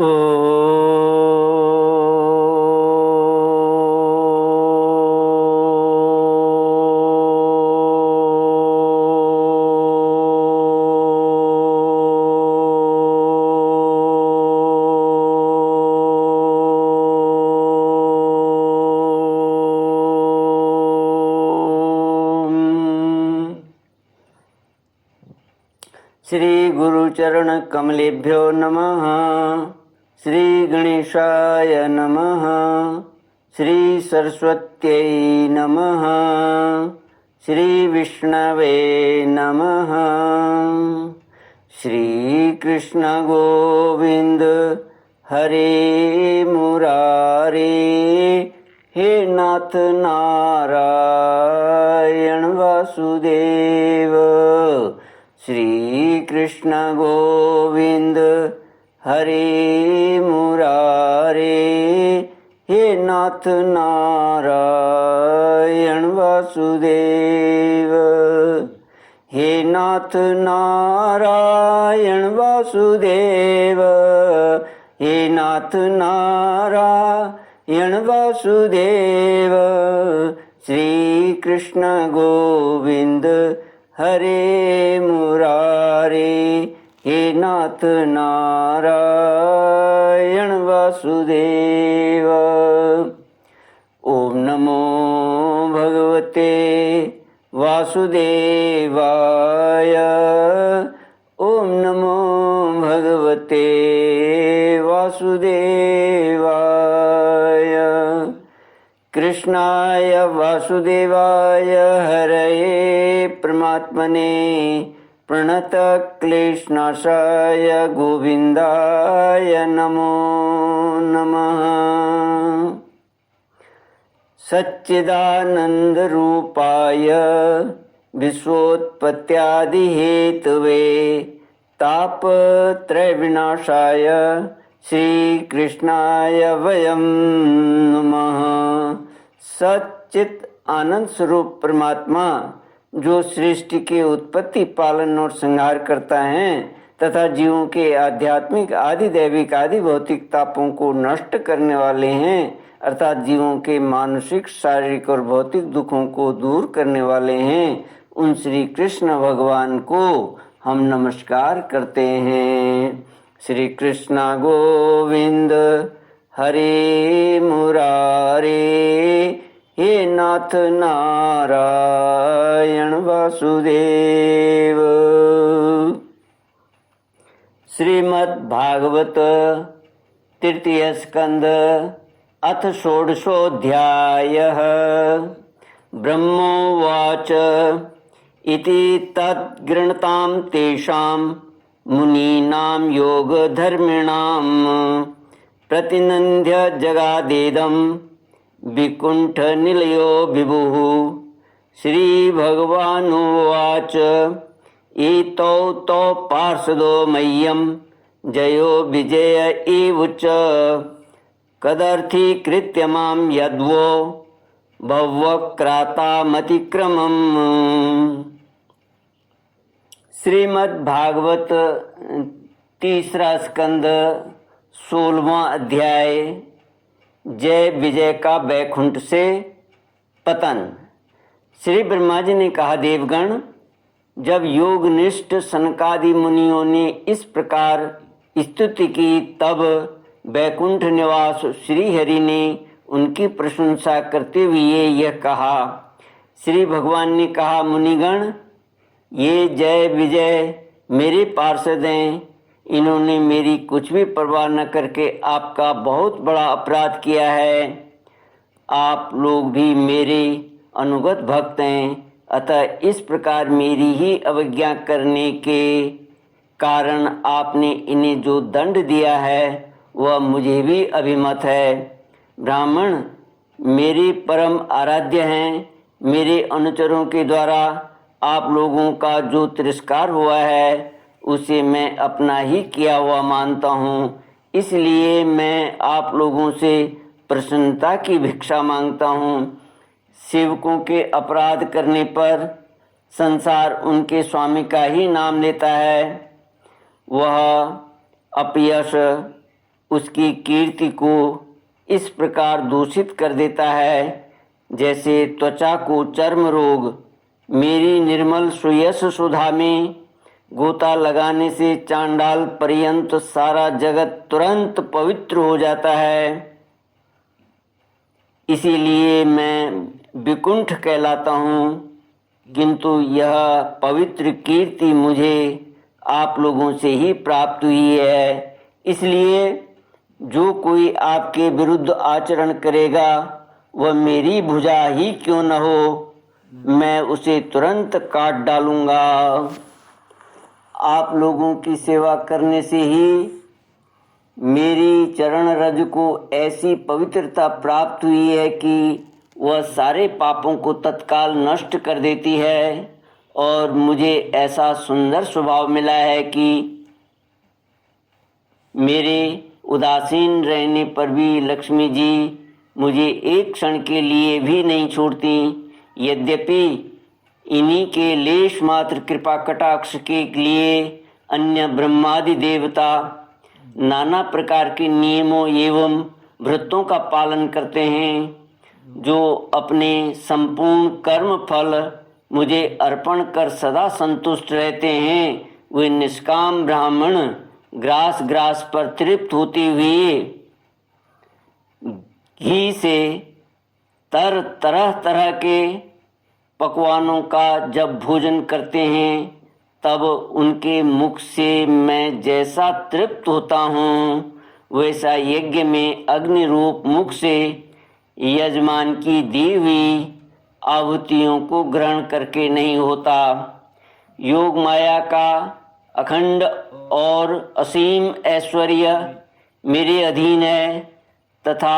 श्री गुरुचरण कमलेभ्यो नमः। श्री गणेशाय नमः। श्री सरस्वत्यै नमः। श्री विष्णवे नमः। श्री कृष्ण गोविंद हरे मुरारे, हे नाथ नारायण वासुदेव। श्री कृष्ण गोविंद हरे मुरारे, हे नाथ नारायण वासुदेव। हे नाथ नारायण वासुदेव, हे नाथ नारायण वासुदेव। श्री कृष्ण गोविंद हरे मुरारे, हे नाथ नारायण वासुदेव। ओम नमो भगवते वासुदेवाय। ओम नमो भगवते वासुदेवाय। कृष्णाय वासुदेवाय हरये परमात्मने प्रणतक्लेशनाशाय गोविन्दाय नमो नमः। सच्चिदानन्दरूपाय विश्वोत्पत्त्यादिहेतवे तापत्रयविनाशाय श्रीकृष्णाय वयं नमः। सच्चित आनंद स्वरूप परमात्मा जो सृष्टि के उत्पत्ति, पालन और संहार करता है तथा जीवों के आध्यात्मिक, आदि दैविक, आदि भौतिक तापों को नष्ट करने वाले हैं, अर्थात जीवों के मानसिक, शारीरिक और भौतिक दुखों को दूर करने वाले हैं, उन श्री कृष्ण भगवान को हम नमस्कार करते हैं। श्री कृष्ण गोविंद हरे मुरारे, हे नाथ नारायण वासुदेव। श्रीमद्भागवत तृतीय स्कंद अथ षोडशोऽध्यायः। ब्रह्मोवाच इति तद्गृणतां तेषां मुनीनां योगधर्मिणां प्रतिनन्द्य जगादेदं विकुण्ठनिलयो विभुः। श्रीभगवानुवाच एतौ तौ पार्षदो मह्यं जयो विजय एव च कदर्थीकृत्य मां यद्वो भवक्रातामतिक्रमम्। श्रीमद्भागवत तीसरा स्कंद 16वां अध्याय। जय विजय का बैकुंठ से पतन। श्री ब्रह्मा जी ने कहा, देवगण, जब योगनिष्ठ सनकादि मुनियों ने इस प्रकार स्तुति की, तब बैकुंठ निवास श्री हरि ने उनकी प्रशंसा करते हुए यह कहा। श्री भगवान ने कहा, मुनिगण, ये जय विजय मेरे पार्षद हैं। इन्होंने मेरी कुछ भी परवाह न करके आपका बहुत बड़ा अपराध किया है। आप लोग भी मेरे अनुगत भक्त हैं, अतः इस प्रकार मेरी ही अवज्ञा करने के कारण आपने इन्हें जो दंड दिया है वह मुझे भी अभिमत है। ब्राह्मण मेरे परम आराध्य हैं। मेरे अनुचरों के द्वारा आप लोगों का जो तिरस्कार हुआ है उसे मैं अपना ही किया हुआ मानता हूँ, इसलिए मैं आप लोगों से प्रसन्नता की भिक्षा मांगता हूँ। सेवकों के अपराध करने पर संसार उनके स्वामी का ही नाम लेता है। वह अपयश, उसकी कीर्ति को इस प्रकार दूषित कर देता है जैसे त्वचा को चर्म रोग मेरी निर्मल सुयश सुधा में गोता लगाने से चांडाल पर्यंत सारा जगत तुरंत पवित्र हो जाता है। इसीलिए मैं विकुंठ कहलाता हूँ, किंतु यह पवित्र कीर्ति मुझे आप लोगों से ही प्राप्त हुई है। इसलिए जो कोई आपके विरुद्ध आचरण करेगा वह मेरी भुजा ही क्यों न हो, मैं उसे तुरंत काट डालूंगा। आप लोगों की सेवा करने से ही मेरी चरण रज को ऐसी पवित्रता प्राप्त हुई है कि वह सारे पापों को तत्काल नष्ट कर देती है और मुझे ऐसा सुंदर स्वभाव मिला है कि मेरे उदासीन रहने पर भी लक्ष्मी जी मुझे एक क्षण के लिए भी नहीं छोड़ती। यद्यपि इन्हीं के लेश मात्र कृपा कटाक्ष के लिए अन्य ब्रह्मादि देवता नाना प्रकार के नियमों एवं व्रतों का पालन करते हैं, जो अपने संपूर्ण कर्म फल मुझे अर्पण कर सदा संतुष्ट रहते हैं, वे निष्काम ब्राह्मण ग्रास ग्रास पर तृप्त होते हुए घी से तरह तरह के पकवानों का जब भोजन करते हैं तब उनके मुख से मैं जैसा तृप्त होता हूँ वैसा यज्ञ में अग्नि रूप मुख से यजमान की दी हुई आहुतियों को ग्रहण करके नहीं होता। योग माया का अखंड और असीम ऐश्वर्य मेरे अधीन है तथा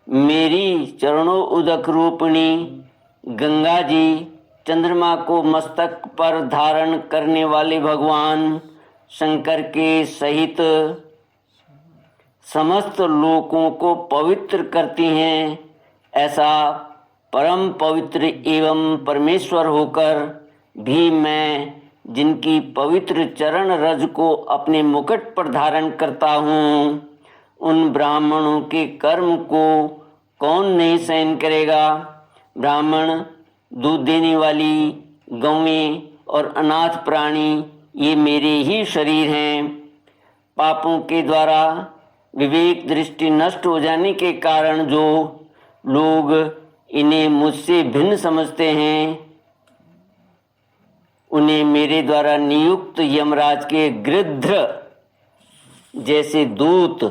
मेरी चरणों उदक रूपिणी गंगा जी चंद्रमा को मस्तक पर धारण करने वाले भगवान शंकर के सहित समस्त लोकों को पवित्र करती हैं। ऐसा परम पवित्र एवं परमेश्वर होकर भी मैं जिनकी पवित्र चरण रज को अपने मुकुट पर धारण करता हूँ, उन ब्राह्मणों के कर्म को कौन नहीं सहन करेगा। ब्राह्मण, दूध देने वाली गौएं और अनाथ प्राणी ये मेरे ही शरीर हैं। पापों के द्वारा विवेक दृष्टि नष्ट हो जाने के कारण जो लोग इन्हें मुझसे भिन्न समझते हैं, उन्हें मेरे द्वारा नियुक्त यमराज के गृध्र जैसे दूत,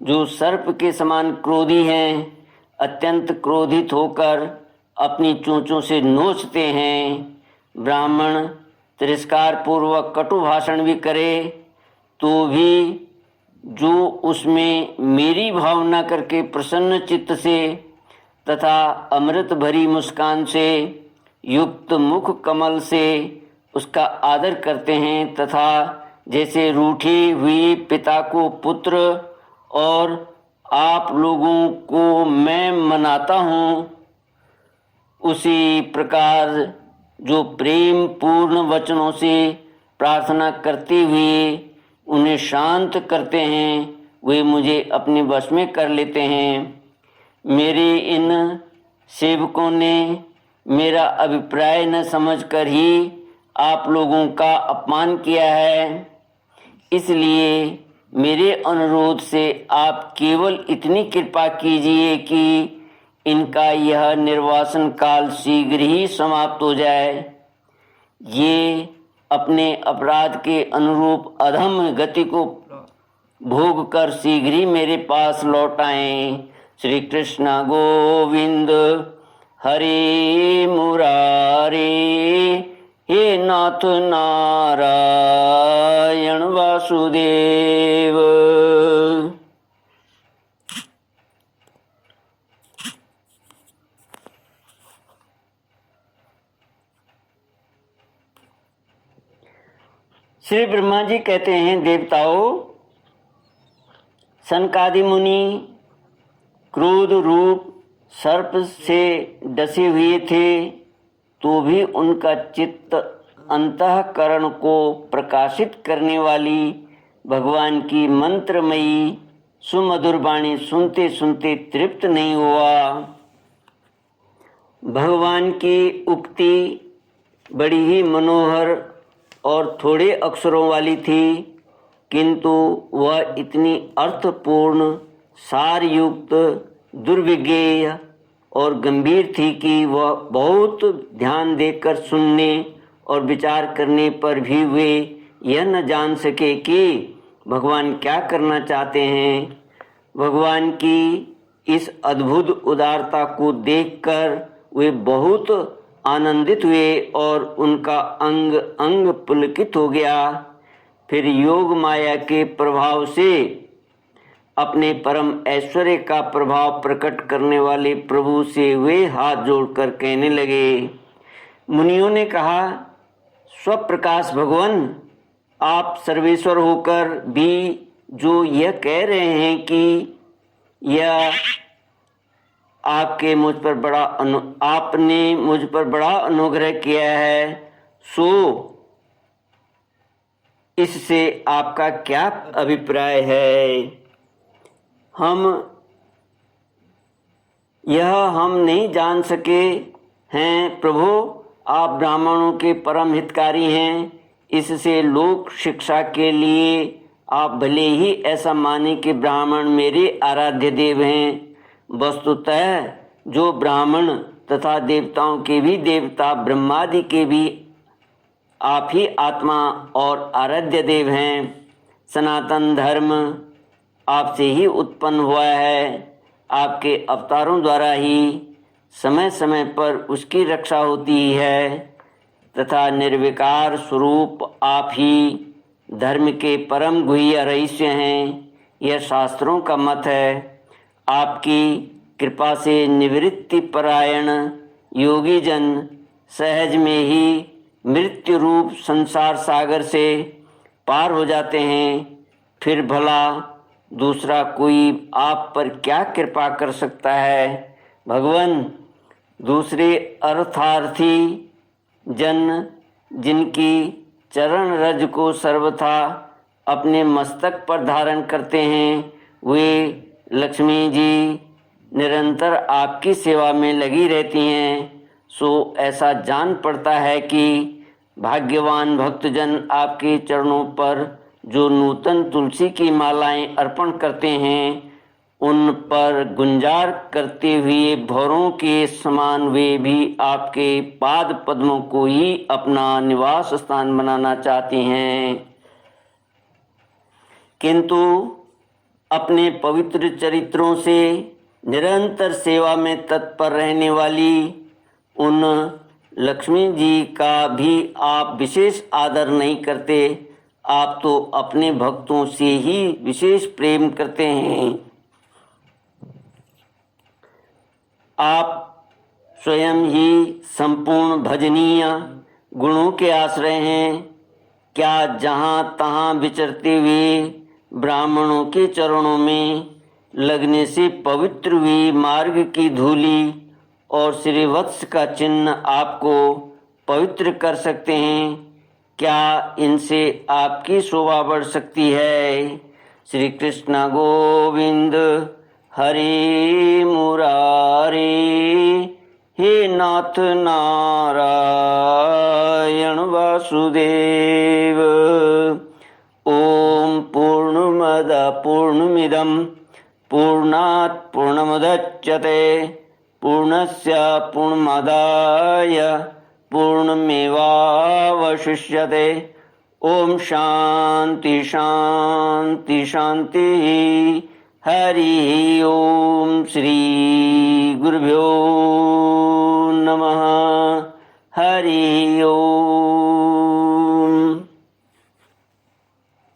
जो सर्प के समान क्रोधी हैं, अत्यंत क्रोधित होकर अपनी चोंचों से नोचते हैं। ब्राह्मण तिरस्कार पूर्वक कटु भाषण भी करे तो भी जो उसमें मेरी भावना करके प्रसन्न चित्त से तथा अमृत भरी मुस्कान से युक्त मुख कमल से उसका आदर करते हैं, तथा जैसे रूठी हुई पिता को पुत्र और आप लोगों को मैं मनाता हूँ, उसी प्रकार जो प्रेम पूर्ण वचनों से प्रार्थना करते हुए उन्हें शांत करते हैं, वे मुझे अपने वश में कर लेते हैं। मेरे इन सेवकों ने मेरा अभिप्राय न समझकर ही आप लोगों का अपमान किया है, इसलिए मेरे अनुरोध से आप केवल इतनी कृपा कीजिए कि इनका यह निर्वासन काल शीघ्र ही समाप्त हो जाए। ये अपने अपराध के अनुरूप अधम गति को भोग कर शीघ्र ही मेरे पास लौट आएं। श्री कृष्ण गोविंद हरे मुरारे, हे नाथ नारायण वासुदेव। श्री ब्रह्मा जी कहते हैं, देवताओं, सनकादि मुनि क्रोध रूप सर्प से डसे हुए थे, तो भी उनका चित्त अंतःकरण को प्रकाशित करने वाली भगवान की मंत्रमयी सुमधुर वाणी सुनते सुनते तृप्त नहीं हुआ। भगवान की उक्ति बड़ी ही मनोहर और थोड़े अक्षरों वाली थी, किंतु वह इतनी अर्थपूर्ण, सारयुक्त, दुर्विज्ञेय और गंभीर थी कि वह बहुत ध्यान देकर सुनने और विचार करने पर भी वे यह न जान सके कि भगवान क्या करना चाहते हैं। भगवान की इस अद्भुत उदारता को देखकर वे बहुत आनंदित हुए और उनका अंग अंग पुलकित हो गया। फिर योग माया के प्रभाव से अपने परम ऐश्वर्य का प्रभाव प्रकट करने वाले प्रभु से वे हाथ जोड़कर कहने लगे। मुनियों ने कहा, स्वप्रकाश भगवान, आप सर्वेश्वर होकर भी जो यह कह रहे हैं कि यह आपने मुझ पर बड़ा अनुग्रह किया है, सो इससे आपका क्या अभिप्राय है? हम नहीं जान सके हैं प्रभु, आप ब्राह्मणों के परम हितकारी हैं, इससे लोक शिक्षा के लिए आप भले ही ऐसा माने कि ब्राह्मण मेरे आराध्य देव हैं। वस्तुतः जो ब्राह्मण तथा देवताओं के भी देवता, ब्रह्मादि के भी आप ही आत्मा और आराध्य देव हैं। सनातन धर्म आपसे ही उत्पन्न हुआ है, आपके अवतारों द्वारा ही समय समय पर उसकी रक्षा होती है तथा निर्विकार स्वरूप आप ही धर्म के परम गुह्य रहस्य हैं। यह शास्त्रों का मत है। आपकी कृपा से निवृत्ति परायण योगी जन सहज में ही मृत्यु रूप संसार सागर से पार हो जाते हैं। फिर भला दूसरा कोई आप पर क्या कृपा कर सकता है? भगवान, दूसरे अर्थार्थी जन जिनकी चरण रज को सर्वथा अपने मस्तक पर धारण करते हैं, वे लक्ष्मी जी निरंतर आपकी सेवा में लगी रहती हैं। सो ऐसा जान पड़ता है कि भाग्यवान भक्तजन आपके चरणों पर जो नूतन तुलसी की मालाएं अर्पण करते हैं, उन पर गुंजार करते हुए भौरों के समान वे भी आपके पाद पद्मों को ही अपना निवास स्थान बनाना चाहती हैं। किंतु अपने पवित्र चरित्रों से निरंतर सेवा में तत्पर रहने वाली उन लक्ष्मी जी का भी आप विशेष आदर नहीं करते। आप तो अपने भक्तों से ही विशेष प्रेम करते हैं। आप स्वयं ही संपूर्ण भजनीय गुणों के आश्रय हैं। क्या जहाँ तहाँ विचरते हुए ब्राह्मणों के चरणों में लगने से पवित्र हुई मार्ग की धूली और श्रीवत्स का चिन्ह आपको पवित्र कर सकते हैं? क्या इनसे आपकी शोभा बढ़ सकती है? श्री कृष्ण गोविंद हरे मुरारे, हे नाथ नारायण वासुदेव। ओम पूर्णमद पूर्णमिदं पूर्णात् पूर्णमुदच्यते पूर्णस्य पूर्णमादाय पूर्णमेवावशिष्यते। ओम शांति शांति शांति। हरि ओम। श्री गुरुभ्यो नमः। हरि